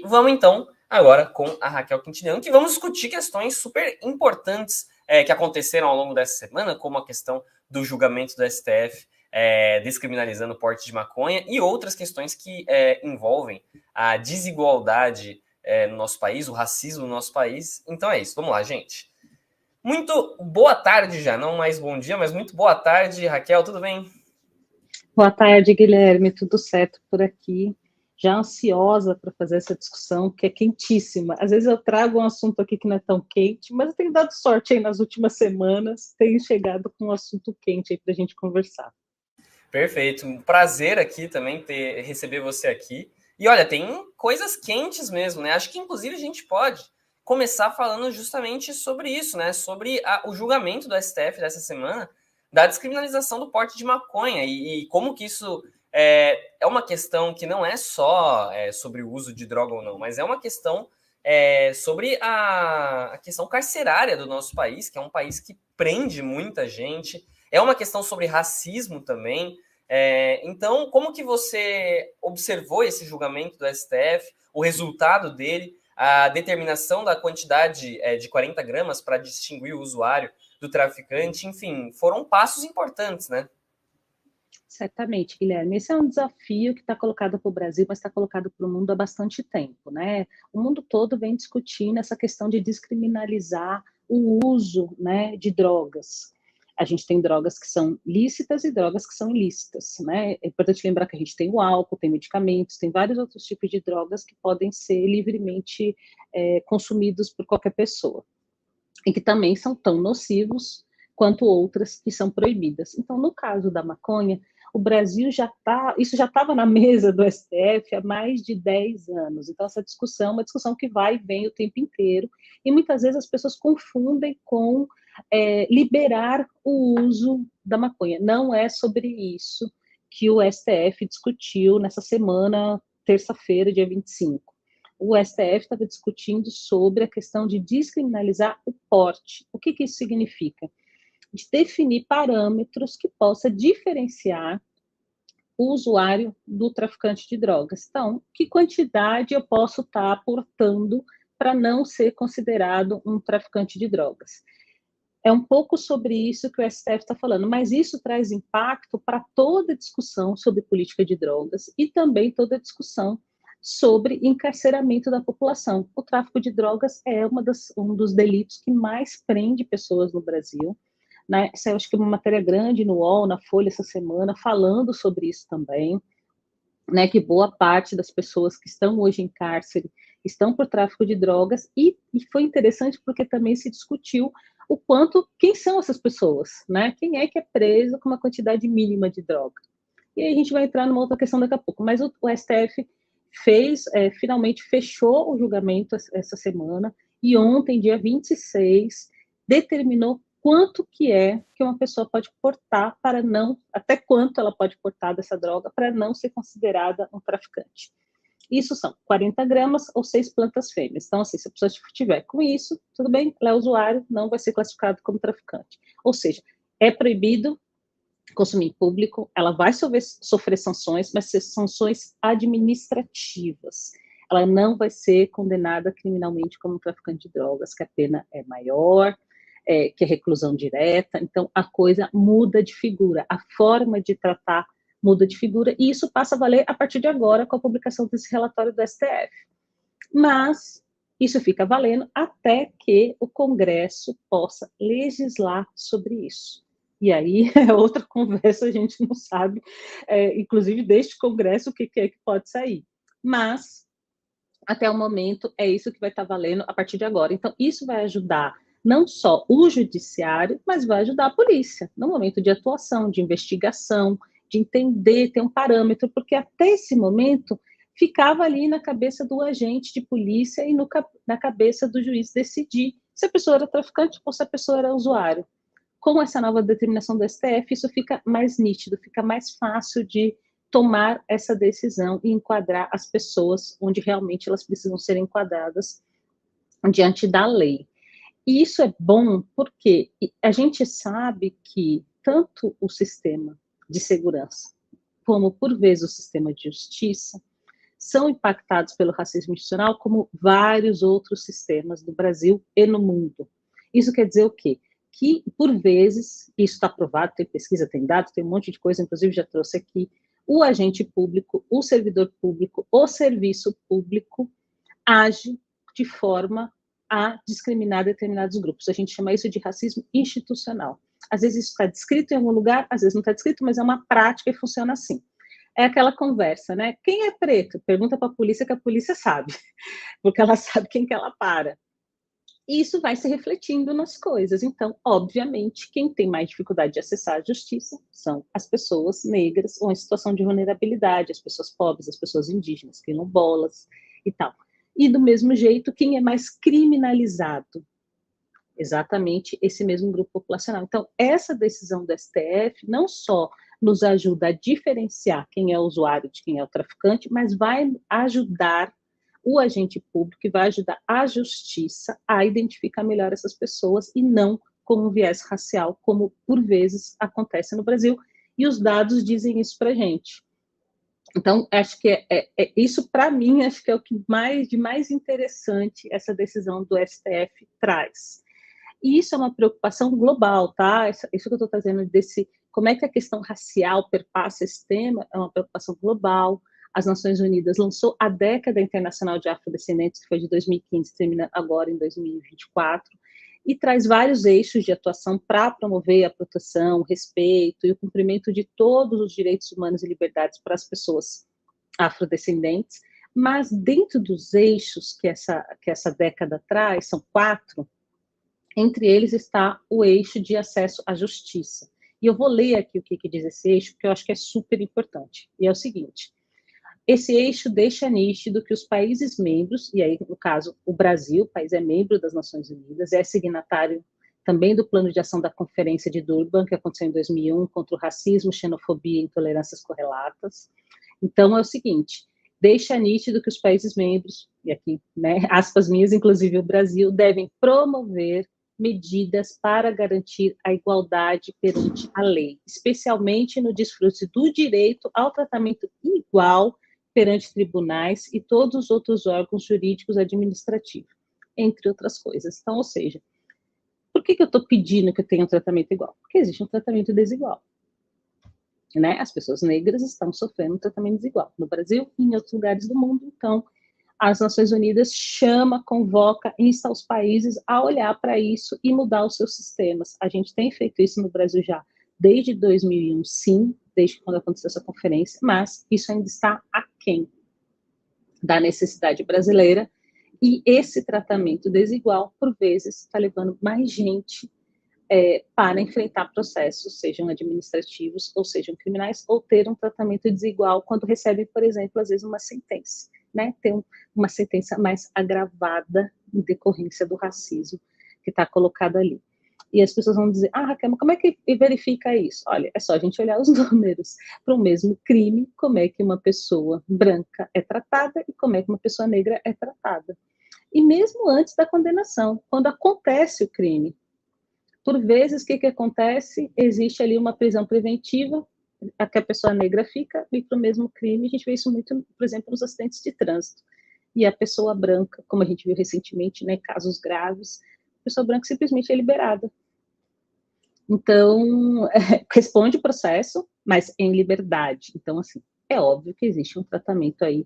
Vamos então agora com a Raquel Quintiliano, que vamos discutir questões super importantes que aconteceram ao longo dessa semana, como a questão do julgamento do STF descriminalizando o porte de maconha e outras questões que envolvem a desigualdade no nosso país, o racismo no nosso país. Então é isso, vamos lá, gente. Muito boa tarde já, não mais bom dia, mas muito boa tarde, Raquel, tudo bem? Boa tarde, Guilherme, tudo certo por aqui? Já ansiosa para fazer essa discussão, que é quentíssima. Às vezes eu trago um assunto aqui que não é tão quente, mas eu tenho dado sorte aí nas últimas semanas, tenho chegado com um assunto quente aí para a gente conversar. Perfeito, um prazer aqui também receber você aqui. E olha, tem coisas quentes mesmo, né? Acho que inclusive a gente pode começar falando justamente sobre isso, né? Sobre o julgamento do STF dessa semana, da descriminalização do porte de maconha e como que isso é uma questão que não é só sobre o uso de droga ou não, mas é uma questão sobre a questão carcerária do nosso país, que é um país que prende muita gente. É uma questão sobre racismo também. Então, como que você observou esse julgamento do STF, o resultado dele, a determinação da quantidade de 40 gramas para distinguir o usuário do traficante? Enfim, foram passos importantes, né? Certamente, Guilherme. Esse é um desafio que está colocado para o Brasil, mas está colocado para o mundo há bastante tempo, né? O mundo todo vem discutindo essa questão de descriminalizar o uso, né, de drogas. A gente tem drogas que são lícitas e drogas que são ilícitas, né? É importante lembrar que a gente tem o álcool, tem medicamentos, tem vários outros tipos de drogas que podem ser livremente consumidos por qualquer pessoa e que também são tão nocivos quanto outras que são proibidas. Então, no caso da maconha, o Brasil isso já estava na mesa do STF há mais de 10 anos. Então, essa discussão é uma discussão que vai e vem o tempo inteiro, e muitas vezes as pessoas confundem com liberar o uso da maconha. Não é sobre isso que o STF discutiu nessa semana, terça-feira, dia 25. O STF estava discutindo sobre a questão de descriminalizar o porte. O que isso significa? De definir parâmetros que possa diferenciar o usuário do traficante de drogas. Então, que quantidade eu posso estar aportando para não ser considerado um traficante de drogas? É um pouco sobre isso que o STF está falando, mas isso traz impacto para toda a discussão sobre política de drogas e também toda a discussão sobre encarceramento da população. O tráfico de drogas é um dos delitos que mais prende pessoas no Brasil. Né? Isso eu acho que é uma matéria grande no UOL, na Folha, essa semana, falando sobre isso também, né, que boa parte das pessoas que estão hoje em cárcere estão por tráfico de drogas, e foi interessante porque também se discutiu o quanto, quem são essas pessoas, né? Quem é que é preso com uma quantidade mínima de droga? E aí a gente vai entrar numa outra questão daqui a pouco, mas o STF finalmente fechou o julgamento essa semana, e ontem, dia 26, determinou quanto que uma pessoa pode portar para não, até quanto ela pode portar dessa droga para não ser considerada um traficante. Isso são 40 gramas ou 6 plantas fêmeas. Então, assim, se a pessoa estiver com isso, tudo bem, ela é usuário, não vai ser classificado como traficante. Ou seja, é proibido consumir em público, ela vai sofrer sanções, mas ser sanções administrativas. Ela não vai ser condenada criminalmente como traficante de drogas, que a pena é maior, que é reclusão direta. Então, a coisa muda de figura, a forma de tratar muda de figura, e isso passa a valer a partir de agora com a publicação desse relatório do STF. Mas isso fica valendo até que o Congresso possa legislar sobre isso. E aí é outra conversa, a gente não sabe, inclusive deste Congresso, o que é que pode sair. Mas, até o momento, é isso que vai estar valendo a partir de agora. Então, isso vai ajudar não só o judiciário, mas vai ajudar a polícia no momento de atuação, de investigação, de entender, ter um parâmetro, porque até esse momento ficava ali na cabeça do agente de polícia e na cabeça do juiz decidir se a pessoa era traficante ou se a pessoa era usuário. Com essa nova determinação do STF, isso fica mais nítido, fica mais fácil de tomar essa decisão e enquadrar as pessoas onde realmente elas precisam ser enquadradas diante da lei. E isso é bom porque a gente sabe que tanto o sistema de segurança como, por vezes, o sistema de justiça são impactados pelo racismo institucional, como vários outros sistemas do Brasil e no mundo. Isso quer dizer o quê? Que, por vezes, isso está provado, tem pesquisa, tem dados, tem um monte de coisa, inclusive já trouxe aqui, o agente público, o servidor público, o serviço público age de forma a discriminar determinados grupos. A gente chama isso de racismo institucional. Às vezes isso está descrito em algum lugar, às vezes não está descrito, mas é uma prática e funciona assim. É aquela conversa, né? Quem é preto? Pergunta para a polícia que a polícia sabe, porque ela sabe quem que ela para. E isso vai se refletindo nas coisas. Então, obviamente, quem tem mais dificuldade de acessar a justiça são as pessoas negras ou em situação de vulnerabilidade, as pessoas pobres, as pessoas indígenas, quilombolas e tal. E do mesmo jeito, quem é mais criminalizado? Exatamente esse mesmo grupo populacional. Então, essa decisão do STF não só nos ajuda a diferenciar quem é o usuário de quem é o traficante, mas vai ajudar o agente público e vai ajudar a justiça a identificar melhor essas pessoas e não com um viés racial, como por vezes acontece no Brasil, e os dados dizem isso para a gente. Então, acho que isso, para mim, acho que é o que de mais interessante essa decisão do STF traz. E isso é uma preocupação global, tá? Isso que eu estou trazendo como é que a questão racial perpassa esse tema, é uma preocupação global. As Nações Unidas lançou a Década Internacional de Afrodescendentes, que foi de 2015, termina agora em 2024, e traz vários eixos de atuação para promover a proteção, o respeito e o cumprimento de todos os direitos humanos e liberdades para as pessoas afrodescendentes, mas dentro dos eixos que essa década traz, são 4, entre eles está o eixo de acesso à justiça. E eu vou ler aqui o que diz esse eixo, porque eu acho que é super importante. E é o seguinte: esse eixo deixa nítido que os países membros, e aí, no caso, o Brasil, o país é membro das Nações Unidas, é signatário também do Plano de Ação da Conferência de Durban, que aconteceu em 2001, contra o racismo, xenofobia e intolerâncias correlatas. Então, é o seguinte: deixa nítido que os países membros, e aqui, né, aspas minhas, inclusive o Brasil, devem promover medidas para garantir a igualdade perante a lei, especialmente no desfrute do direito ao tratamento igual perante tribunais e todos os outros órgãos jurídicos administrativos, entre outras coisas. Então, ou seja, por que eu estou pedindo que eu tenha um tratamento igual? Porque existe um tratamento desigual. Né? As pessoas negras estão sofrendo um tratamento desigual no Brasil e em outros lugares do mundo. Então, as Nações Unidas chama, convoca, insta os países a olhar para isso e mudar os seus sistemas. A gente tem feito isso no Brasil já desde 2001, sim, desde quando aconteceu essa conferência, mas isso ainda está aquém da necessidade brasileira, e esse tratamento desigual, por vezes, está levando mais gente para enfrentar processos, sejam administrativos ou sejam criminais, ou ter um tratamento desigual quando recebem, por exemplo, às vezes uma sentença, né? Tem uma sentença mais agravada em decorrência do racismo que está colocado ali. E as pessoas vão dizer: Raquel, como é que verifica isso? Olha, é só a gente olhar os números. Para o mesmo crime, como é que uma pessoa branca é tratada e como é que uma pessoa negra é tratada. E mesmo antes da condenação, quando acontece o crime, por vezes, o que acontece? Existe ali uma prisão preventiva, a que a pessoa negra fica, e para o mesmo crime, a gente vê isso muito, por exemplo, nos acidentes de trânsito. E a pessoa branca, como a gente viu recentemente, né, casos graves, a pessoa branca simplesmente é liberada. Então, responde o processo, mas em liberdade. Então, assim, é óbvio que existe um tratamento aí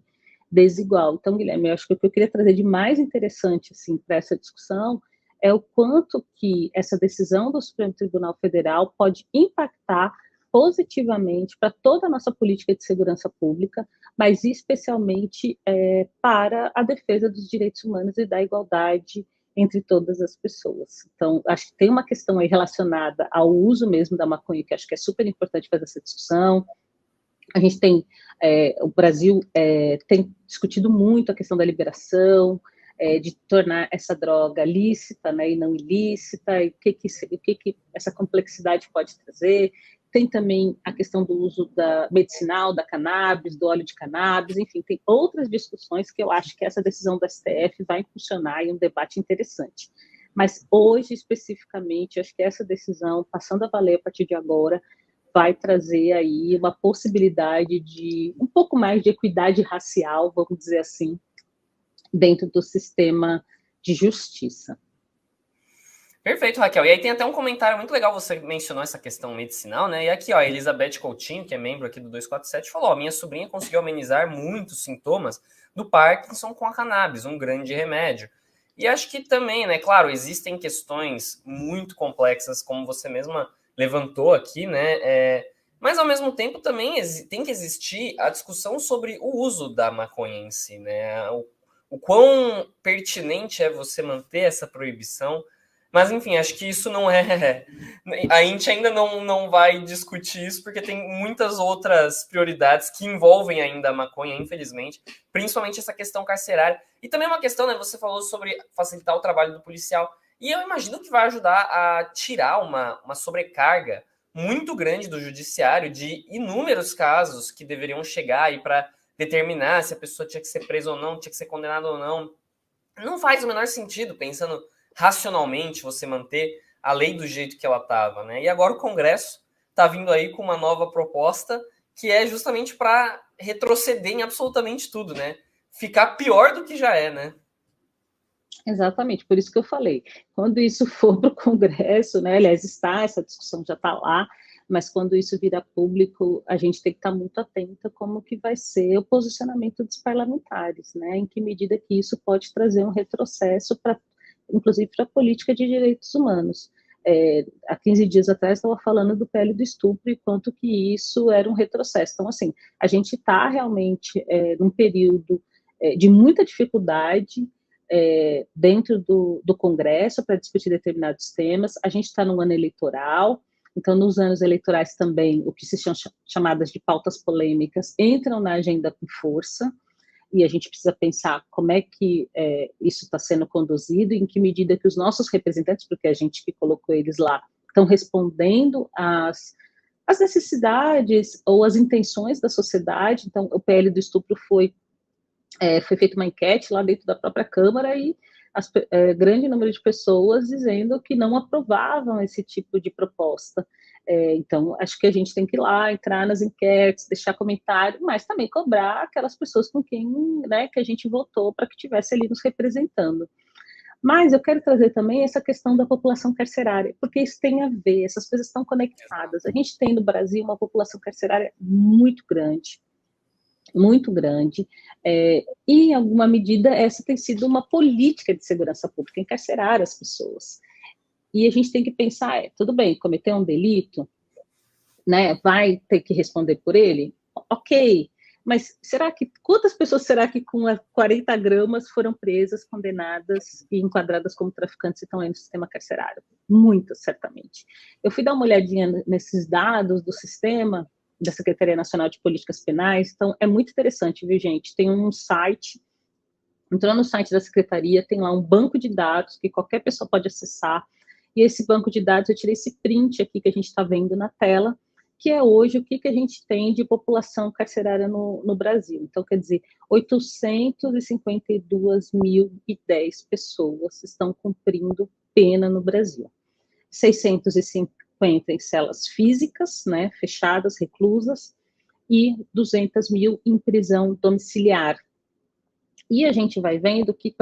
desigual. Então, Guilherme, eu acho que o que eu queria trazer de mais interessante, assim, para essa discussão é o quanto que essa decisão do Supremo Tribunal Federal pode impactar positivamente para toda a nossa política de segurança pública, mas especialmente para a defesa dos direitos humanos e da igualdade entre todas as pessoas. Então, acho que tem uma questão aí relacionada ao uso mesmo da maconha, que acho que é super importante fazer essa discussão. A gente tem, o Brasil tem discutido muito a questão da liberação, de tornar essa droga lícita, né, e não ilícita, e o que essa complexidade pode trazer. Tem também a questão do uso medicinal da cannabis, do óleo de cannabis, enfim, tem outras discussões que eu acho que essa decisão do STF vai impulsionar em um debate interessante. Mas hoje, especificamente, acho que essa decisão, passando a valer a partir de agora, vai trazer aí uma possibilidade de um pouco mais de equidade racial, vamos dizer assim, dentro do sistema de justiça. Perfeito, Raquel. E aí tem até um comentário muito legal, você mencionou essa questão medicinal, né? E aqui, ó, a Elizabeth Coutinho, que é membro aqui do 247, falou, ó, minha sobrinha conseguiu amenizar muitos sintomas do Parkinson com a cannabis, um grande remédio. E acho que também, né, claro, existem questões muito complexas, como você mesma levantou aqui, né? Mas, ao mesmo tempo, também tem que existir a discussão sobre o uso da maconha em si, né? O quão pertinente é você manter essa proibição. Mas, enfim, acho que isso não é... A gente ainda não vai discutir isso, porque tem muitas outras prioridades que envolvem ainda a maconha, infelizmente, principalmente essa questão carcerária. E também uma questão, né, você falou sobre facilitar o trabalho do policial, e eu imagino que vai ajudar a tirar uma sobrecarga muito grande do judiciário de inúmeros casos que deveriam chegar aí para determinar se a pessoa tinha que ser presa ou não, tinha que ser condenada ou não. Não faz o menor sentido, pensando racionalmente, você manter a lei do jeito que ela estava, né? E agora o Congresso está vindo aí com uma nova proposta que é justamente para retroceder em absolutamente tudo, né? Ficar pior do que já é, né? Exatamente, por isso que eu falei. Quando isso for para o Congresso, né? Aliás, essa discussão já está lá, mas quando isso virar público, a gente tem que estar muito atenta como que vai ser o posicionamento dos parlamentares, né? Em que medida que isso pode trazer um retrocesso para, inclusive, para a política de direitos humanos. Há 15 dias atrás estava falando do PL do estupro e quanto que isso era um retrocesso. Então, assim, a gente está realmente num período de muita dificuldade dentro do Congresso para discutir determinados temas. A gente está num ano eleitoral, então nos anos eleitorais também o que se chama chamadas de pautas polêmicas entram na agenda com força, e a gente precisa pensar como é que isso está sendo conduzido, em que medida que os nossos representantes, porque a gente que colocou eles lá, estão respondendo às necessidades ou às intenções da sociedade. Então, o PL do estupro foi feita uma enquete lá dentro da própria Câmara e grande número de pessoas dizendo que não aprovavam esse tipo de proposta. Então, acho que a gente tem que ir lá, entrar nas enquetes, deixar comentário, mas também cobrar aquelas pessoas com quem, né, que a gente votou para que estivesse ali nos representando. Mas eu quero trazer também essa questão da população carcerária, porque isso tem a ver, essas coisas estão conectadas. A gente tem no Brasil uma população carcerária muito grande, e em alguma medida essa tem sido uma política de segurança pública, encarcerar as pessoas. E a gente tem que pensar, tudo bem, cometeu um delito, né, vai ter que responder por ele? Ok, mas quantas pessoas será que com 40 gramas foram presas, condenadas e enquadradas como traficantes e estão aí no sistema carcerário? Muitas, certamente. Eu fui dar uma olhadinha nesses dados do sistema, da Secretaria Nacional de Políticas Penais, então é muito interessante, viu, gente? Tem um site, entrou no site da Secretaria, tem lá um banco de dados que qualquer pessoa pode acessar, e esse banco de dados, eu tirei esse print aqui que a gente está vendo na tela, que é hoje o que a gente tem de população carcerária no Brasil. Então, quer dizer, 852.010 pessoas estão cumprindo pena no Brasil. 650 em celas físicas, né, fechadas, reclusas, e 200 mil em prisão domiciliar. E a gente vai vendo que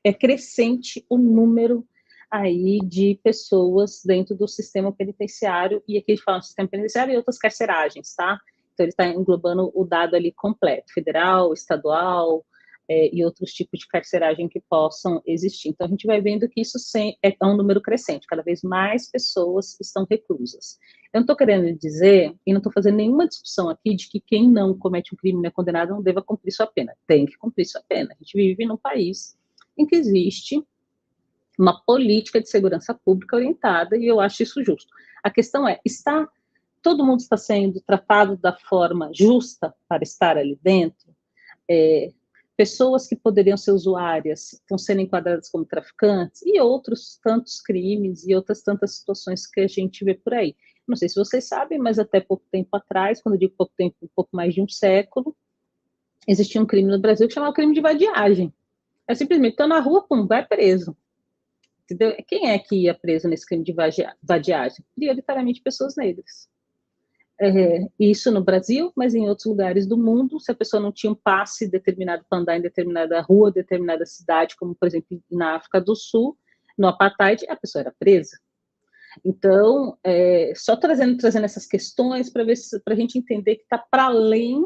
é crescente o número aí de pessoas dentro do sistema penitenciário, e aqui a gente fala sistema penitenciário e outras carceragens, tá? Então ele está englobando o dado ali completo, federal, estadual, e outros tipos de carceragem que possam existir. Então a gente vai vendo que isso é um número crescente, cada vez mais pessoas estão reclusas. Eu não estou querendo dizer, e não estou fazendo nenhuma discussão aqui de que quem não comete um crime não é condenado não deva cumprir sua pena. Tem que cumprir sua pena. A gente vive num país em que existe uma política de segurança pública orientada, e eu acho isso justo. A questão é, todo mundo está sendo tratado da forma justa para estar ali dentro? Pessoas que poderiam ser usuárias estão sendo enquadradas como traficantes, e outros tantos crimes e outras tantas situações que a gente vê por aí. Não sei se vocês sabem, mas até pouco tempo atrás, quando eu digo pouco tempo, um pouco mais de um século, existia um crime no Brasil que chamava crime de vadiagem. É simplesmente, estou na rua, pum, vai preso. Entendeu? Quem é que ia preso nesse crime de vadiagem? Prioritariamente pessoas negras. isso no Brasil, mas em outros lugares do mundo, se a pessoa não tinha um passe determinado para andar em determinada rua, determinada cidade, como, por exemplo, na África do Sul, no apartheid, a pessoa era presa. Então, só trazendo essas questões para a gente entender que está para além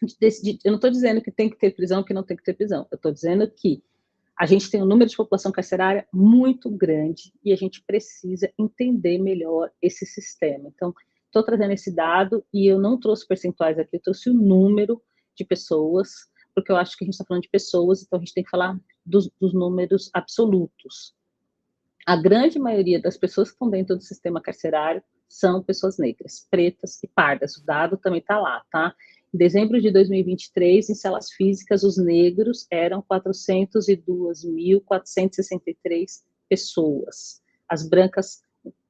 eu não estou dizendo que tem que ter prisão, que não tem que ter prisão. Eu estou dizendo que a gente tem um número de população carcerária muito grande e a gente precisa entender melhor esse sistema. Então, estou trazendo esse dado e eu não trouxe percentuais aqui, eu trouxe o número de pessoas, porque eu acho que a gente está falando de pessoas, então a gente tem que falar dos números absolutos. A grande maioria das pessoas que estão dentro do sistema carcerário são pessoas negras, pretas e pardas. O dado também está lá, tá? Em dezembro de 2023, em celas físicas, os negros eram 402.463 pessoas. As brancas,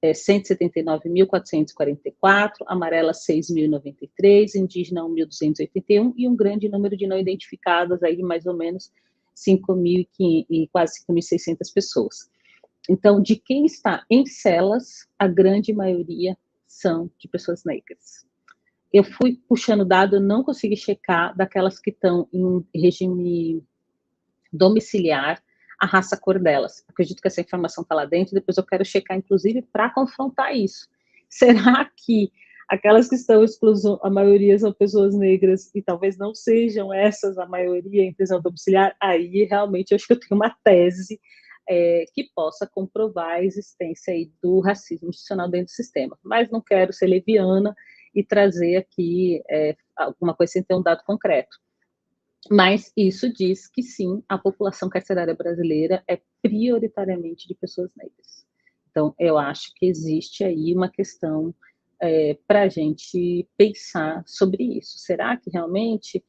179.444, amarelas, 6.093, indígena, 1.281, e um grande número de não identificadas, aí mais ou menos 5.500 e quase 5.600 pessoas. Então, de quem está em celas, a grande maioria são de pessoas negras. Eu fui puxando dado, eu não consegui checar daquelas que estão em regime domiciliar, a raça, a cor delas. Acredito que essa informação está lá dentro, depois eu quero checar, inclusive, para confrontar isso. Será que aquelas que estão exclusão, a maioria são pessoas negras e talvez não sejam essas a maioria em prisão domiciliar? Aí, realmente, eu acho que eu tenho uma tese que possa comprovar a existência aí do racismo institucional dentro do sistema. Mas não quero ser leviana e trazer aqui alguma coisa sem ter um dado concreto. Mas isso diz que sim, a população carcerária brasileira é prioritariamente de pessoas negras. Então, eu acho que existe aí uma questão para a gente pensar sobre isso. Será que realmente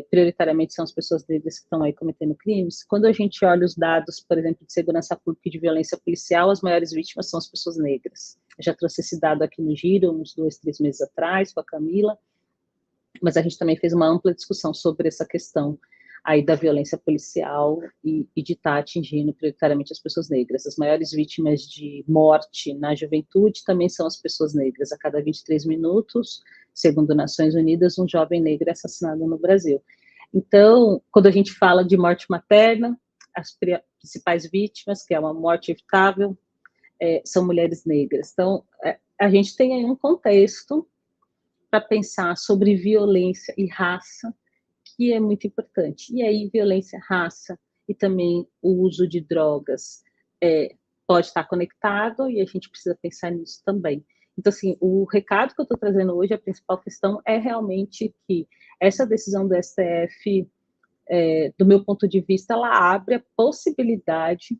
prioritariamente são as pessoas negras que estão aí cometendo crimes? Quando a gente olha os dados, por exemplo, de segurança pública e de violência policial, as maiores vítimas são as pessoas negras. Eu já trouxe esse dado aqui no Giro, uns 2, 3 meses atrás, com a Camila, mas a gente também fez uma ampla discussão sobre essa questão aí da violência policial e de estar atingindo prioritariamente as pessoas negras. As maiores vítimas de morte na juventude também são as pessoas negras. A cada 23 minutos, segundo Nações Unidas, um jovem negro é assassinado no Brasil. Então, quando a gente fala de morte materna, as principais vítimas, que é uma morte evitável, são mulheres negras. Então, a gente tem aí um contexto para pensar sobre violência e raça, que é muito importante. E aí, violência, raça e também o uso de drogas pode estar conectado e a gente precisa pensar nisso também. Então, assim, o recado que eu estou trazendo hoje, a principal questão é realmente que essa decisão do STF, do meu ponto de vista, ela abre a possibilidade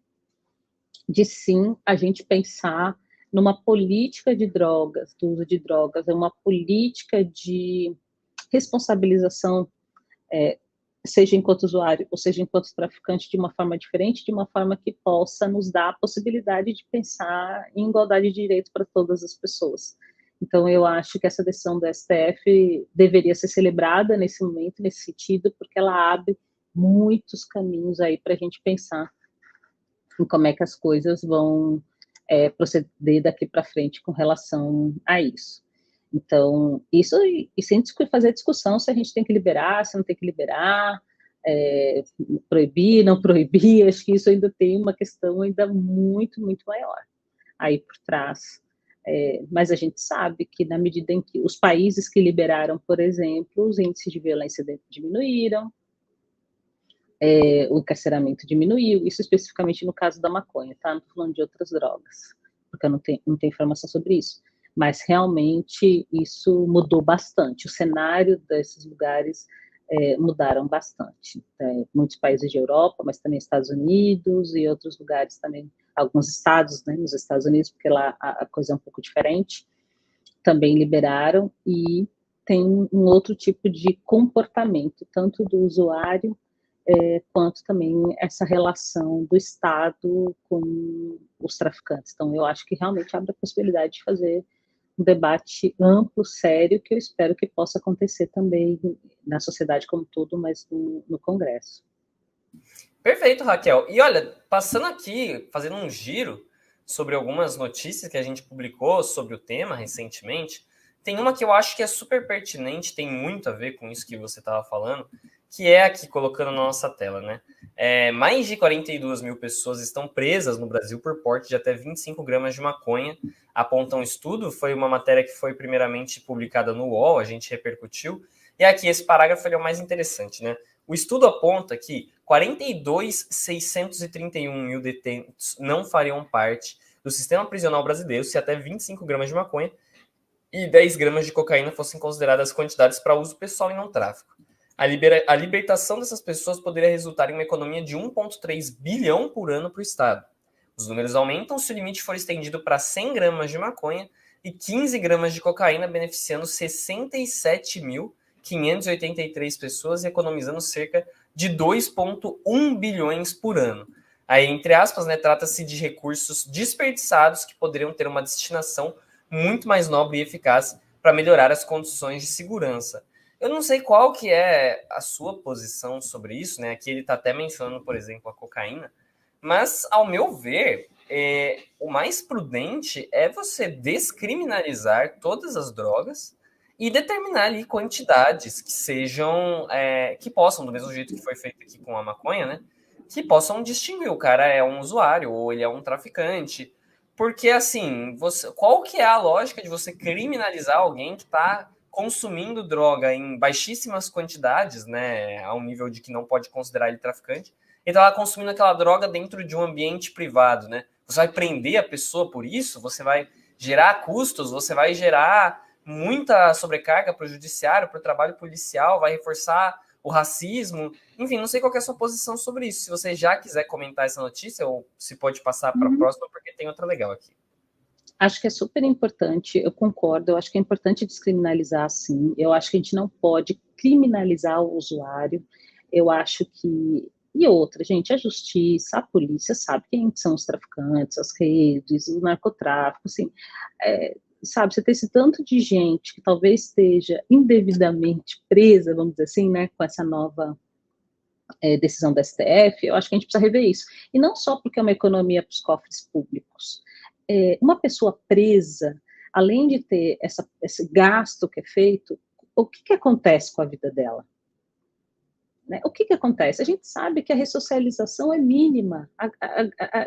de, sim, a gente pensar numa política de drogas, do uso de drogas, uma política de responsabilização, seja enquanto usuário ou seja enquanto traficante, de uma forma diferente, de uma forma que possa nos dar a possibilidade de pensar em igualdade de direitos para todas as pessoas. Então, eu acho que essa decisão do STF deveria ser celebrada nesse momento, nesse sentido, porque ela abre muitos caminhos aí para a gente pensar em como é que as coisas vão proceder daqui para frente com relação a isso. Então, isso, e sem fazer discussão se a gente tem que liberar, se não tem que liberar, proibir, não proibir, acho que isso ainda tem uma questão ainda muito, muito maior aí por trás. Mas a gente sabe que na medida em que os países que liberaram, por exemplo, os índices de violência diminuíram, o encarceramento diminuiu, isso especificamente no caso da maconha, tá? Não estou falando de outras drogas, porque eu não tenho informação sobre isso. Mas realmente isso mudou bastante. O cenário desses lugares mudaram bastante. Muitos países de Europa, mas também Estados Unidos e outros lugares também, alguns estados, né, nos Estados Unidos, porque lá a coisa é um pouco diferente, também liberaram e tem um outro tipo de comportamento, tanto do usuário quanto também essa relação do Estado com os traficantes. Então, eu acho que realmente abre a possibilidade de fazer um debate amplo, sério, que eu espero que possa acontecer também na sociedade como um todo, mas no Congresso. Perfeito, Raquel. E olha, passando aqui, fazendo um giro sobre algumas notícias que a gente publicou sobre o tema recentemente, Tem uma que eu acho que é super pertinente, tem muito a ver com isso que você estava falando, que é aqui, colocando na nossa tela, né? Mais de 42 mil pessoas estão presas no Brasil por porte de até 25 gramas de maconha, aponta um estudo, foi uma matéria que foi primeiramente publicada no UOL, a gente repercutiu, e aqui esse parágrafo é o mais interessante, né? O estudo aponta que 42.631 mil detentos não fariam parte do sistema prisional brasileiro se até 25 gramas de maconha e 10 gramas de cocaína fossem consideradas quantidades para uso pessoal e não tráfico. A libertação dessas pessoas poderia resultar em uma economia de 1,3 bilhão por ano para o Estado. Os números aumentam se o limite for estendido para 100 gramas de maconha e 15 gramas de cocaína, beneficiando 67.583 pessoas e economizando cerca de 2,1 bilhões por ano. Aí, entre aspas, né, trata-se de recursos desperdiçados que poderiam ter uma destinação muito mais nobre e eficaz para melhorar as condições de segurança. Eu não sei qual que é a sua posição sobre isso, né? Aqui ele está até mencionando, por exemplo, a cocaína, mas, ao meu ver, o mais prudente é você descriminalizar todas as drogas e determinar ali quantidades que sejam, que possam, do mesmo jeito que foi feito aqui com a maconha, né? Que possam distinguir o cara é um usuário ou ele é um traficante. Porque, assim, qual que é a lógica de você criminalizar alguém que está consumindo droga em baixíssimas quantidades, né, a um nível de que não pode considerar ele traficante, e está lá consumindo aquela droga dentro de um ambiente privado, né? Você vai prender a pessoa por isso? Você vai gerar custos? Você vai gerar muita sobrecarga para o judiciário, para o trabalho policial? Vai reforçar o racismo? Enfim, não sei qual é a sua posição sobre isso. Se você já quiser comentar essa notícia, ou se pode passar para a próxima, porque tem outra legal aqui. Acho que é super importante, eu concordo, eu acho que é importante descriminalizar, sim. Eu acho que a gente não pode criminalizar o usuário. Eu acho que. E outra, gente, a justiça, a polícia sabe quem são os traficantes, as redes, o narcotráfico, assim. Sabe, você tem esse tanto de gente que talvez esteja indevidamente presa, vamos dizer assim, né, com essa nova decisão da STF, eu acho que a gente precisa rever isso. E não só porque é uma economia para os cofres públicos. Uma pessoa presa, além de ter esse gasto que é feito, o que acontece com a vida dela? Né? O que acontece? A gente sabe que a ressocialização é mínima.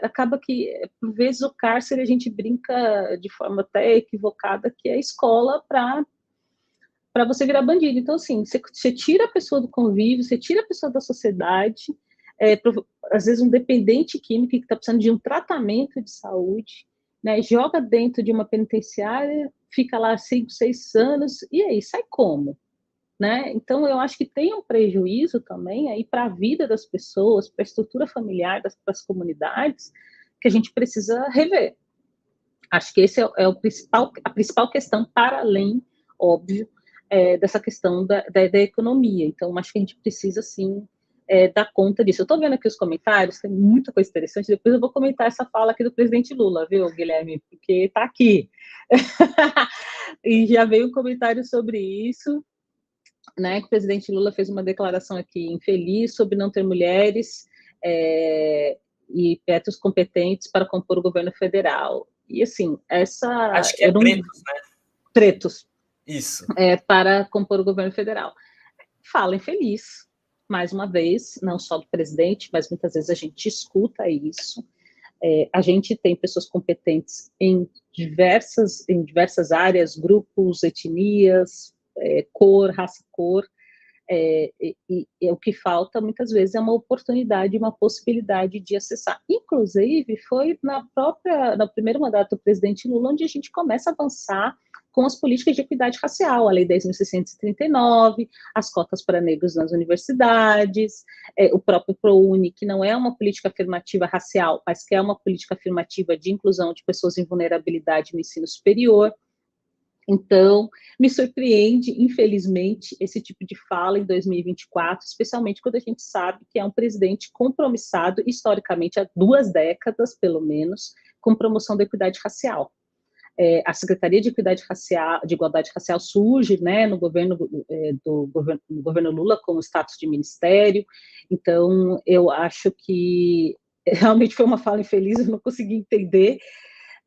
Acaba que, por vezes, o cárcere a gente brinca de forma até equivocada que é escola para você virar bandido. Então, assim, você tira a pessoa do convívio, você tira a pessoa da sociedade, às vezes um dependente químico que está precisando de um tratamento de saúde, né, joga dentro de uma penitenciária, fica lá 5, 6 anos, e aí, sai como? Né? Então, eu acho que tem um prejuízo também aí para a vida das pessoas, para a estrutura familiar das comunidades, que a gente precisa rever. Acho que esse é a principal questão, para além, óbvio, dessa questão da economia. Então, acho que a gente precisa, sim, dar conta disso. Eu estou vendo aqui os comentários, tem muita coisa interessante, depois eu vou comentar essa fala aqui do presidente Lula, viu, Guilherme? Porque está aqui. E já veio um comentário sobre isso, né, que o presidente Lula fez uma declaração aqui infeliz sobre não ter mulheres e petros competentes para compor o governo federal. E, assim, Acho que é pretos, né? Pretos. Isso. Para compor o governo federal. Fala infeliz, mais uma vez, não só do presidente, mas muitas vezes a gente escuta isso. A gente tem pessoas competentes em diversas áreas, grupos, etnias, cor, raça, cor, e o que falta muitas vezes é uma oportunidade, uma possibilidade de acessar. Inclusive, foi no primeiro mandato do presidente Lula onde a gente começa a avançar com as políticas de equidade racial, a Lei 10.639, as cotas para negros nas universidades, o próprio ProUni, que não é uma política afirmativa racial, mas que é uma política afirmativa de inclusão de pessoas em vulnerabilidade no ensino superior. Então, me surpreende, infelizmente, esse tipo de fala em 2024, especialmente quando a gente sabe que é um presidente compromissado, historicamente, há 2 décadas, pelo menos, com promoção da equidade racial. A Secretaria de Igualdade Racial surge, né, no governo Lula com o status de ministério. Então, eu acho que realmente foi uma fala infeliz, eu não consegui entender,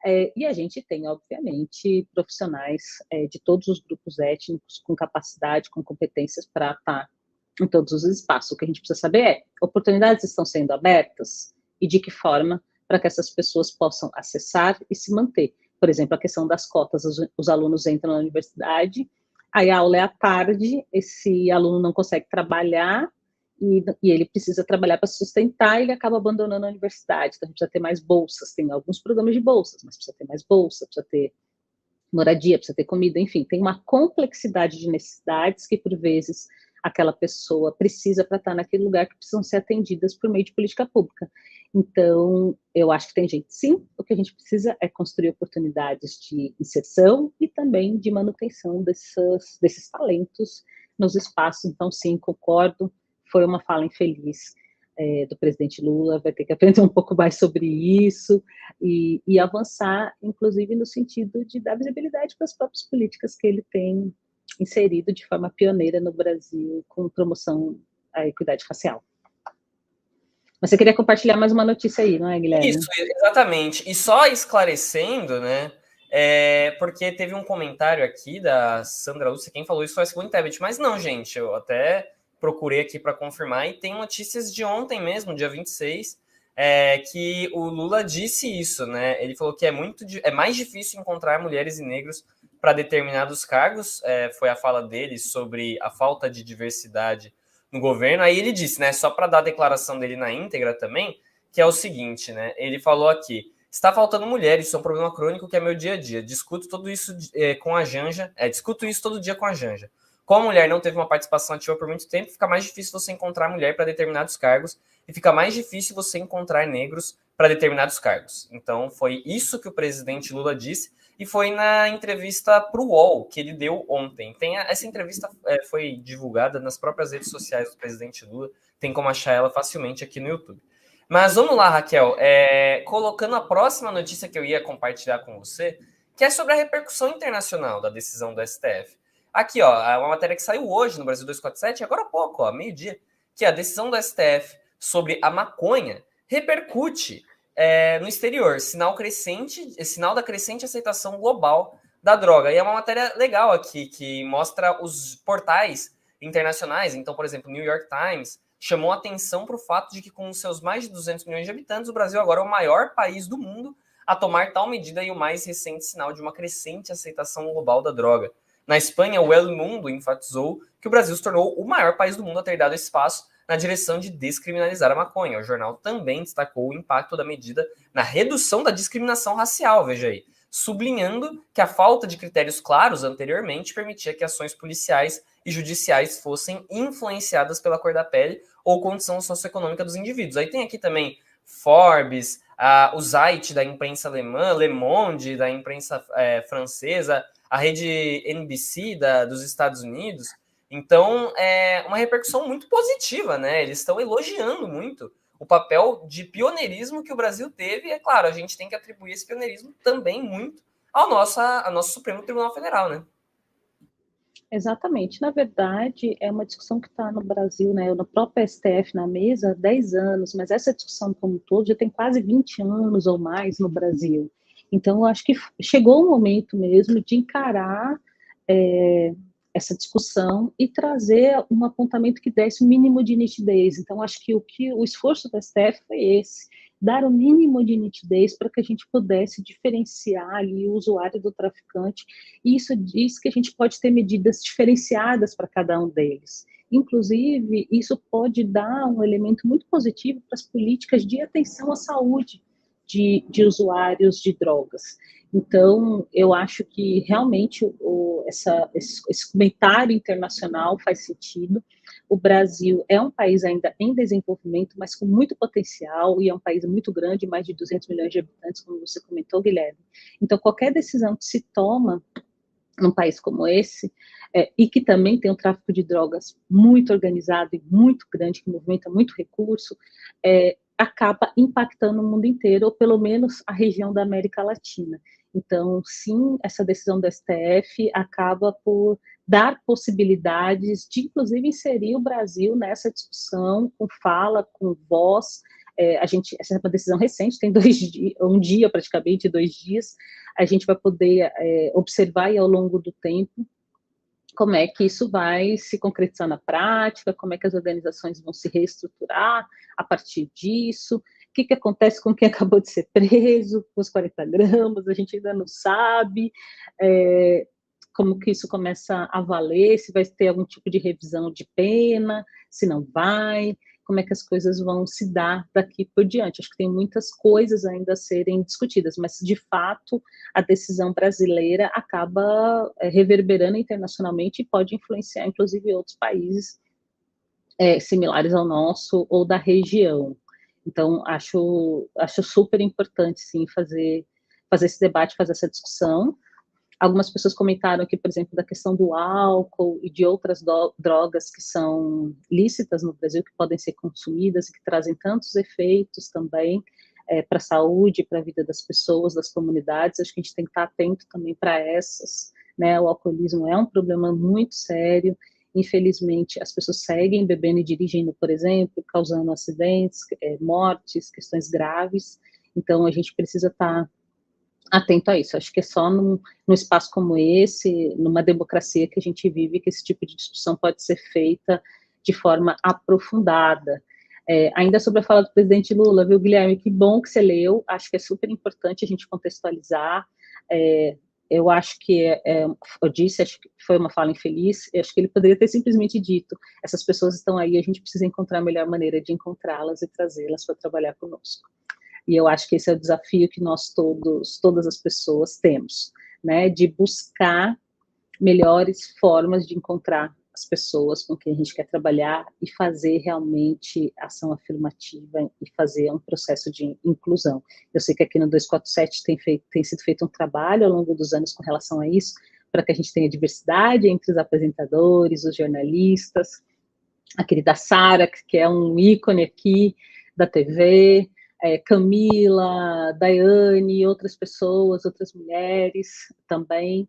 E a gente tem, obviamente, profissionais de todos os grupos étnicos com capacidade, com competências para estar em todos os espaços. O que a gente precisa saber é, oportunidades estão sendo abertas e de que forma para que essas pessoas possam acessar e se manter. Por exemplo, a questão das cotas, os alunos entram na universidade, aí a aula é à tarde, esse aluno não consegue trabalhar, e ele precisa trabalhar para se sustentar, e ele acaba abandonando a universidade. Então, a gente precisa ter mais bolsas. Tem alguns programas de bolsas, mas precisa ter mais bolsa, precisa ter moradia, precisa ter comida, enfim, tem uma complexidade de necessidades que, por vezes, aquela pessoa precisa para estar naquele lugar, que precisam ser atendidas por meio de política pública. Então, eu acho que tem gente, sim, o que a gente precisa é construir oportunidades de inserção e também de manutenção desses talentos nos espaços. Então, sim, concordo, foi uma fala infeliz do presidente Lula, vai ter que aprender um pouco mais sobre isso e avançar, inclusive, no sentido de dar visibilidade para as próprias políticas que ele tem inserido de forma pioneira no Brasil com promoção à equidade racial. Mas você queria compartilhar mais uma notícia aí, não é, Guilherme? Isso, exatamente. E só esclarecendo, né? Porque teve um comentário aqui da Sandra Lúcia, quem falou isso foi a Segunda Tebet, mas não, gente, eu até procurei aqui para confirmar, e tem notícias de ontem mesmo, dia 26, que o Lula disse isso, né? Ele falou que é mais difícil encontrar mulheres e negros para determinados cargos, foi a fala dele sobre a falta de diversidade no governo. Aí ele disse, né, só para dar a declaração dele na íntegra também, que é o seguinte, né? Ele falou aqui: está faltando mulheres, isso é um problema crônico que é meu dia a dia. Discuto tudo isso com a Janja, discuto isso todo dia com a Janja. Como a mulher não teve uma participação ativa por muito tempo, fica mais difícil você encontrar mulher para determinados cargos e fica mais difícil você encontrar negros para determinados cargos. Então, foi isso que o presidente Lula disse, e foi na entrevista para o UOL que ele deu ontem. Essa entrevista foi divulgada nas próprias redes sociais do presidente Lula, tem como achar ela facilmente aqui no YouTube. Mas vamos lá, Raquel, colocando a próxima notícia que eu ia compartilhar com você, que é sobre a repercussão internacional da decisão do STF. Aqui, ó, uma matéria que saiu hoje no Brasil 247, agora há pouco, ó, meio-dia, que a decisão do STF sobre a maconha repercute no exterior, sinal da crescente aceitação global da droga. E é uma matéria legal aqui, que mostra os portais internacionais. Então, por exemplo, o New York Times chamou atenção para o fato de que, com seus mais de 200 milhões de habitantes, o Brasil agora é o maior país do mundo a tomar tal medida e o mais recente sinal de uma crescente aceitação global da droga. Na Espanha, o El Mundo enfatizou que o Brasil se tornou o maior país do mundo a ter dado espaço na direção de descriminalizar a maconha. O jornal também destacou o impacto da medida na redução da discriminação racial, veja aí, sublinhando que a falta de critérios claros anteriormente permitia que ações policiais e judiciais fossem influenciadas pela cor da pele ou condição socioeconômica dos indivíduos. Aí tem aqui também Forbes, o Zeit da imprensa alemã, Le Monde da imprensa francesa, a rede NBC dos Estados Unidos. Então, é uma repercussão muito positiva, né? Eles estão elogiando muito o papel de pioneirismo que o Brasil teve. E, é claro, a gente tem que atribuir esse pioneirismo também muito ao nosso Supremo Tribunal Federal, né? Exatamente. Na verdade, é uma discussão que está no Brasil, né? No próprio STF, na mesa, há 10 anos, mas essa discussão como um todo já tem quase 20 anos ou mais no Brasil. Então, eu acho que chegou o momento mesmo de encarar essa discussão e trazer um apontamento que desse o mínimo de nitidez. Então, acho que o esforço do STF foi esse, dar o mínimo de nitidez para que a gente pudesse diferenciar ali o usuário do traficante, e isso diz que a gente pode ter medidas diferenciadas para cada um deles. Inclusive, isso pode dar um elemento muito positivo para as políticas de atenção à saúde de usuários de drogas. Então, eu acho que realmente esse comentário internacional faz sentido. O Brasil é um país ainda em desenvolvimento, mas com muito potencial, e é um país muito grande, mais de 200 milhões de habitantes, como você comentou, Guilherme. Então, qualquer decisão que se toma num país como esse, e que também tem um tráfico de drogas muito organizado e muito grande, que movimenta muito recurso, acaba impactando o mundo inteiro, ou pelo menos a região da América Latina. Então, sim, essa decisão do STF acaba por dar possibilidades de, inclusive, inserir o Brasil nessa discussão, com fala, com voz, essa é uma decisão recente, tem 2 dias, um dia praticamente, 2 dias, a gente vai poder observar aí ao longo do tempo como é que isso vai se concretizar na prática, como é que as organizações vão se reestruturar a partir disso, o que acontece com quem acabou de ser preso, com os 40 gramas, a gente ainda não sabe, como que isso começa a valer, se vai ter algum tipo de revisão de pena, se não vai, como é que as coisas vão se dar daqui por diante. Acho que tem muitas coisas ainda a serem discutidas, mas, de fato, a decisão brasileira acaba reverberando internacionalmente e pode influenciar, inclusive, outros países similares ao nosso ou da região. Então, acho super importante, sim, fazer esse debate, fazer essa discussão. Algumas pessoas comentaram aqui, por exemplo, da questão do álcool e de outras drogas que são lícitas no Brasil, que podem ser consumidas e que trazem tantos efeitos também para a saúde, para a vida das pessoas, das comunidades. Acho que a gente tem que estar atento também para essas, né? O alcoolismo é um problema muito sério. Infelizmente, as pessoas seguem bebendo e dirigindo, por exemplo, causando acidentes, mortes, questões graves. Então, a gente precisa estar atento a isso. Acho que é só num espaço como esse, numa democracia que a gente vive, que esse tipo de discussão pode ser feita de forma aprofundada. Ainda sobre a fala do presidente Lula, viu, Guilherme? Que bom que você leu, acho que é super importante a gente contextualizar. Eu acho que, eu disse, acho que foi uma fala infeliz, acho que ele poderia ter simplesmente dito, essas pessoas estão aí, a gente precisa encontrar a melhor maneira de encontrá-las e trazê-las para trabalhar conosco. E eu acho que esse é o desafio que nós todas as pessoas temos, né, de buscar melhores formas de encontrar as pessoas com quem a gente quer trabalhar e fazer realmente ação afirmativa e fazer um processo de inclusão. Eu sei que aqui no 247 tem sido feito um trabalho ao longo dos anos com relação a isso, para que a gente tenha diversidade entre os apresentadores, os jornalistas, a querida Sara, que é um ícone aqui da TV, Camila, Daiane, outras pessoas, outras mulheres também,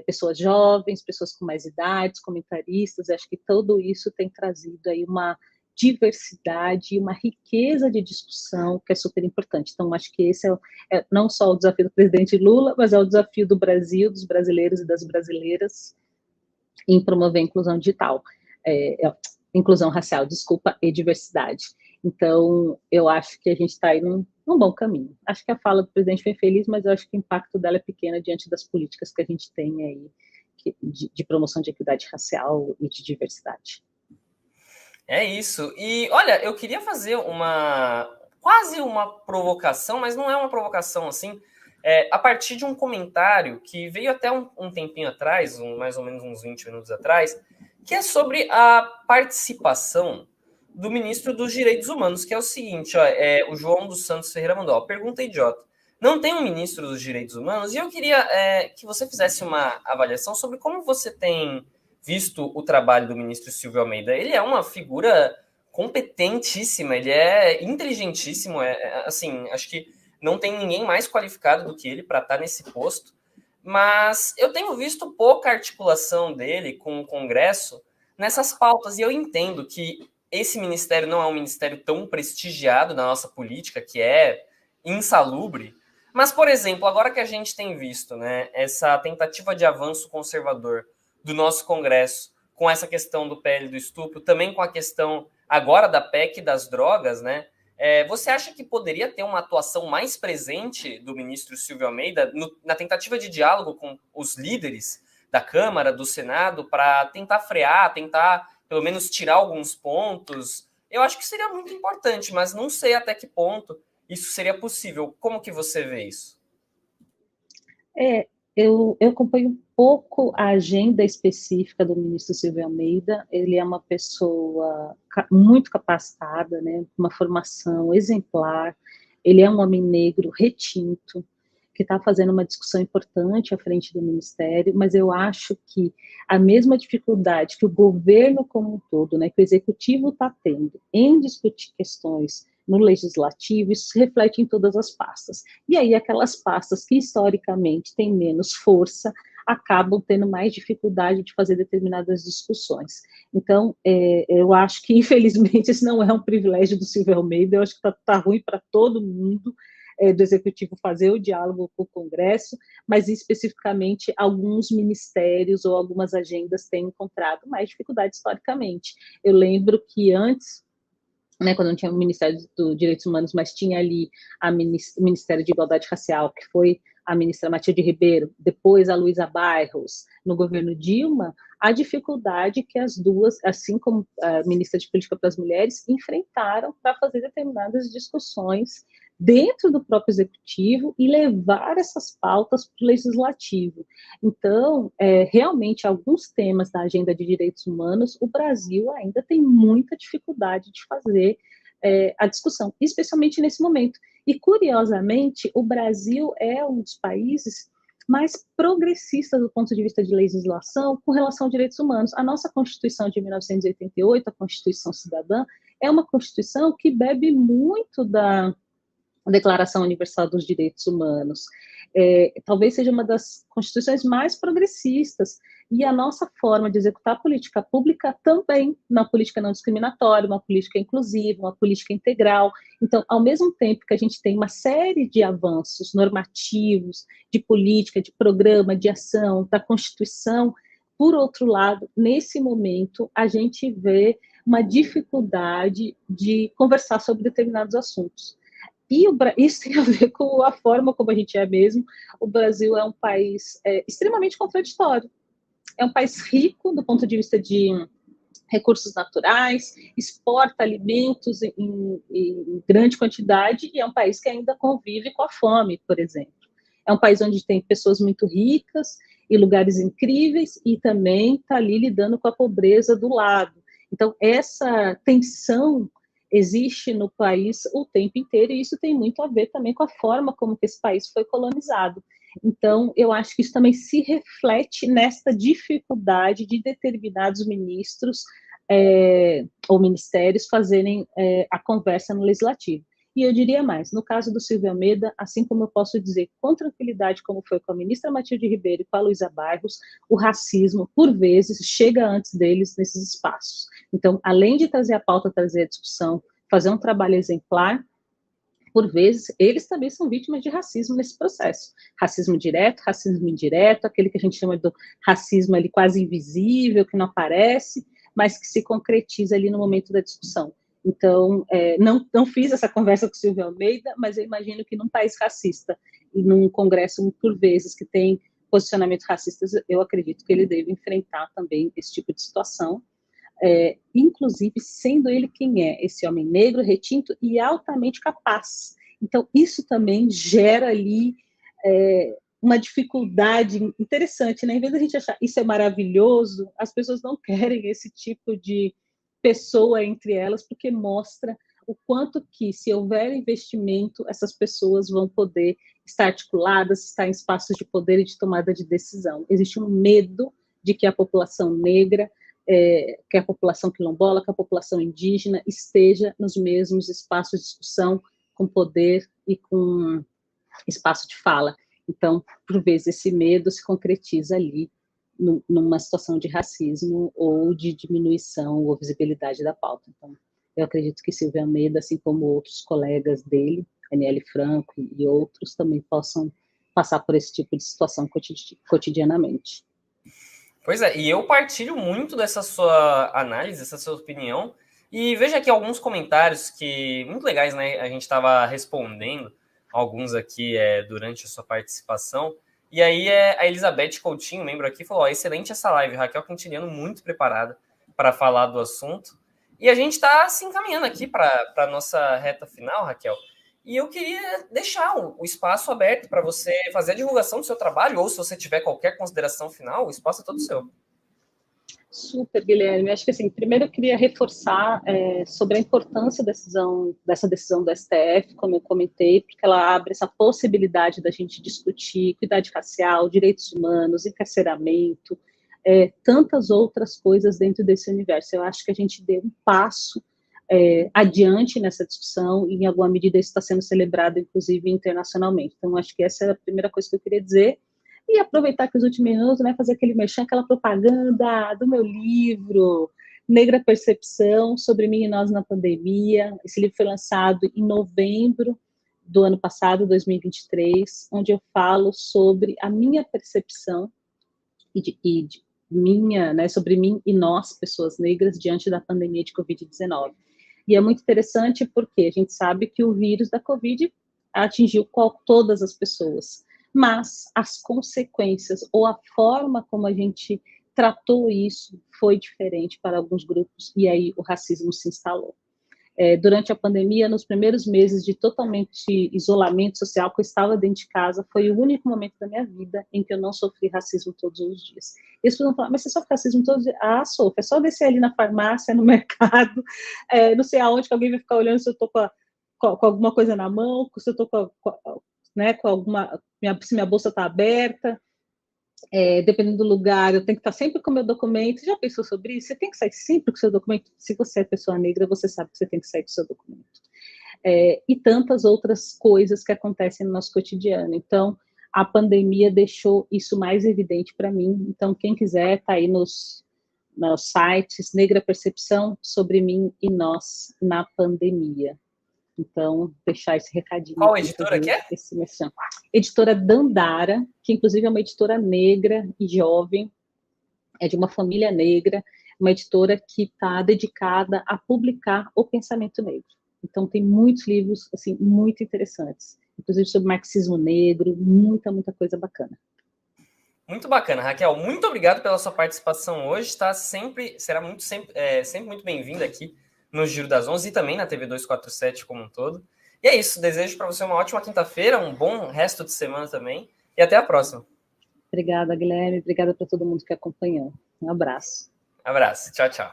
pessoas jovens, pessoas com mais idades, comentaristas. Acho que tudo isso tem trazido aí uma diversidade e uma riqueza de discussão que é super importante. Então, acho que esse é não só o desafio do presidente Lula, mas é o desafio do Brasil, dos brasileiros e das brasileiras em promover a inclusão digital, inclusão racial, desculpa, e diversidade. Então, eu acho que a gente está aí num bom caminho. Acho que a fala do presidente foi feliz, mas eu acho que o impacto dela é pequeno diante das políticas que a gente tem aí de promoção de equidade racial e de diversidade. É isso. E, olha, eu queria fazer quase uma provocação, mas não é uma provocação assim, a partir de um comentário que veio até um tempinho atrás, mais ou menos uns 20 minutos atrás, que é sobre a participação do ministro dos Direitos Humanos, que é o seguinte, o João dos Santos Ferreira mandou, pergunta idiota. Não tem um ministro dos Direitos Humanos? E eu queria que você fizesse uma avaliação sobre como você tem visto o trabalho do ministro Silvio Almeida. Ele é uma figura competentíssima, ele é inteligentíssimo, assim, acho que não tem ninguém mais qualificado do que ele para estar nesse posto, mas eu tenho visto pouca articulação dele com o Congresso nessas pautas, e eu entendo que esse ministério não é um ministério tão prestigiado na nossa política, que é insalubre, mas, por exemplo, agora que a gente tem visto, né, essa tentativa de avanço conservador do nosso Congresso com essa questão do PL do estupro, também com a questão agora da PEC das drogas, né, você acha que poderia ter uma atuação mais presente do ministro Silvio Almeida na tentativa de diálogo com os líderes da Câmara, do Senado, para tentar frear, tentar pelo menos tirar alguns pontos? Eu acho que seria muito importante, mas não sei até que ponto isso seria possível. Como que você vê isso? Eu acompanho um pouco a agenda específica do ministro Silvio Almeida. Ele é uma pessoa muito capacitada, né, uma formação exemplar. Ele é um homem negro retinto, que está fazendo uma discussão importante à frente do Ministério, mas eu acho que a mesma dificuldade que o governo como um todo, né, que o Executivo está tendo em discutir questões no Legislativo, isso se reflete em todas as pastas. E aí aquelas pastas que historicamente têm menos força acabam tendo mais dificuldade de fazer determinadas discussões. Então, eu acho que, infelizmente, esse não é um privilégio do Silvio Almeida, eu acho que está ruim para todo mundo, do Executivo fazer o diálogo com o Congresso, mas especificamente alguns ministérios ou algumas agendas têm encontrado mais dificuldade historicamente. Eu lembro que antes, né, quando não tinha o Ministério dos Direitos Humanos, mas tinha ali o Ministério de Igualdade Racial, que foi a ministra Matilde Ribeiro, depois a Luísa Bairros, no governo Dilma, a dificuldade que as duas, assim como a ministra de Política para as Mulheres, enfrentaram para fazer determinadas discussões dentro do próprio executivo e levar essas pautas para o legislativo. Então, realmente, alguns temas da agenda de direitos humanos, o Brasil ainda tem muita dificuldade de fazer a discussão, especialmente nesse momento. E, curiosamente, o Brasil é um dos países mais progressistas do ponto de vista de legislação com relação a direitos humanos. A nossa Constituição de 1988, a Constituição Cidadã, é uma Constituição que bebe muito da Declaração Universal dos Direitos Humanos. Talvez seja uma das constituições mais progressistas, e a nossa forma de executar a política pública também, uma política não discriminatória, uma política inclusiva, uma política integral. Então, ao mesmo tempo que a gente tem uma série de avanços normativos, de política, de programa, de ação, da Constituição, por outro lado, nesse momento, a gente vê uma dificuldade de conversar sobre determinados assuntos. E isso tem a ver com a forma como a gente é mesmo. O Brasil é um país extremamente contraditório. É um país rico do ponto de vista de recursos naturais, exporta alimentos em grande quantidade, e é um país que ainda convive com a fome, por exemplo. É um país onde tem pessoas muito ricas e lugares incríveis, e também está ali lidando com a pobreza do lado. Então, essa tensão existe no país o tempo inteiro, e isso tem muito a ver também com a forma como que esse país foi colonizado. Então, eu acho que isso também se reflete nesta dificuldade de determinados ministros ou ministérios fazerem a conversa no legislativo. E eu diria mais, no caso do Silvio Almeida, assim como eu posso dizer com tranquilidade, como foi com a ministra Matilde Ribeiro e com a Luísa Bairros, o racismo, por vezes, chega antes deles nesses espaços. Então, além de trazer a pauta, trazer a discussão, fazer um trabalho exemplar, por vezes, eles também são vítimas de racismo nesse processo. Racismo direto, racismo indireto, aquele que a gente chama do racismo ali quase invisível, que não aparece, mas que se concretiza ali no momento da discussão. Então, não fiz essa conversa com o Silvio Almeida, mas eu imagino que num país racista e num congresso, por vezes, que tem posicionamentos racistas, eu acredito que ele deve enfrentar também esse tipo de situação, inclusive sendo ele quem é, esse homem negro, retinto e altamente capaz. Então, isso também gera ali uma dificuldade interessante, né? Em vez da gente achar isso é maravilhoso, as pessoas não querem esse tipo de pessoa entre elas, porque mostra o quanto que, se houver investimento, essas pessoas vão poder estar articuladas, estar em espaços de poder e de tomada de decisão. Existe um medo de que a população negra, que a população quilombola, que a população indígena esteja nos mesmos espaços de discussão, com poder e com espaço de fala. Então, por vezes, esse medo se concretiza ali numa situação de racismo ou de diminuição ou visibilidade da pauta. Então, eu acredito que Silvio Almeida, assim como outros colegas dele, Aniele Franco e outros, também possam passar por esse tipo de situação cotidianamente. Pois é, e eu partilho muito dessa sua análise, dessa sua opinião, e veja aqui alguns comentários que muito legais, né? A gente estava respondendo alguns aqui durante a sua participação. E aí a Elizabeth Coutinho, membro aqui, falou: excelente essa live, Raquel Quintiliano, muito preparada para falar do assunto. E a gente está se encaminhando aqui para a nossa reta final, Raquel. E eu queria deixar o espaço aberto para você fazer a divulgação do seu trabalho, ou se você tiver qualquer consideração final, o espaço é todo seu. Super, Guilherme. Acho que, assim, primeiro eu queria reforçar sobre a importância dessa decisão do STF, como eu comentei, porque ela abre essa possibilidade da gente discutir equidade racial, direitos humanos, encarceramento, tantas outras coisas dentro desse universo. Eu acho que a gente deu um passo adiante nessa discussão, e em alguma medida isso está sendo celebrado, inclusive, internacionalmente. Então, acho que essa é a primeira coisa que eu queria dizer. E aproveitar que os últimos minutos, né, fazer aquele merchan, aquela propaganda do meu livro, Negra Percepção, sobre mim e nós na pandemia. Esse livro foi lançado em novembro do ano passado, 2023, onde eu falo sobre a minha percepção sobre mim e nós, pessoas negras, diante da pandemia de Covid-19. E é muito interessante porque a gente sabe que o vírus da Covid atingiu todas as pessoas, mas as consequências ou a forma como a gente tratou isso foi diferente para alguns grupos, e aí o racismo se instalou. Durante a pandemia, nos primeiros meses de totalmente isolamento social, que eu estava dentro de casa, foi o único momento da minha vida em que eu não sofri racismo todos os dias. Eles vão falar, mas você sofre racismo todos os dias? Ah, sofro. É só descer ali na farmácia, no mercado, não sei aonde, que alguém vai ficar olhando se eu estou com alguma coisa na mão, se eu estou com alguma, se minha bolsa está aberta. Dependendo do lugar, eu tenho que estar sempre com o meu documento. Você já pensou sobre isso? Você tem que sair sempre com o seu documento? Se você é pessoa negra, você sabe que você tem que sair com o seu documento. E tantas outras coisas que acontecem no nosso cotidiano. Então, a pandemia deixou isso mais evidente para mim. Então, quem quiser, está aí nos sites, Negra Percepção, sobre mim e nós na pandemia. Então, deixar esse recadinho. Qual editora que é? Editora Dandara, que inclusive é uma editora negra e jovem, é de uma família negra, uma editora que está dedicada a publicar o pensamento negro. Então, tem muitos livros, assim, muito interessantes, inclusive sobre marxismo negro, muita coisa bacana. Muito bacana, Raquel. Muito obrigado pela sua participação hoje. Será sempre muito bem-vinda aqui no Giro das 11 e também na TV 247 como um todo. E é isso. Desejo para você uma ótima quinta-feira, um bom resto de semana também e até a próxima. Obrigada, Guilherme. Obrigada para todo mundo que acompanhou. Um abraço. Abraço. Tchau, tchau.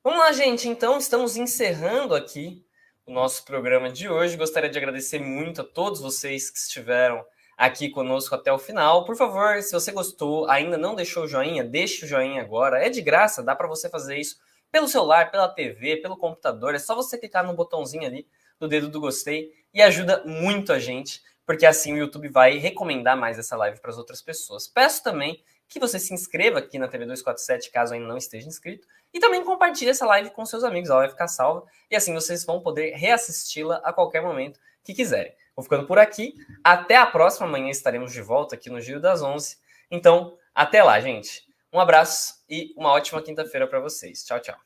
Vamos lá, gente. Então, estamos encerrando aqui o nosso programa de hoje. Gostaria de agradecer muito a todos vocês que estiveram aqui conosco até o final. Por favor, se você gostou, ainda não deixou o joinha, deixe o joinha agora. É de graça, dá para você fazer isso pelo celular, pela TV, pelo computador. É só você clicar no botãozinho ali do dedo do gostei e ajuda muito a gente, porque assim o YouTube vai recomendar mais essa live para as outras pessoas. Peço também que você se inscreva aqui na TV 247, caso ainda não esteja inscrito, e também compartilhe essa live com seus amigos, ela vai ficar salva, e assim vocês vão poder reassisti-la a qualquer momento que quiserem. Vou ficando por aqui, até a próxima, amanhã estaremos de volta aqui no Giro das 11, então até lá, gente. Um abraço e uma ótima quinta-feira para vocês. Tchau, tchau.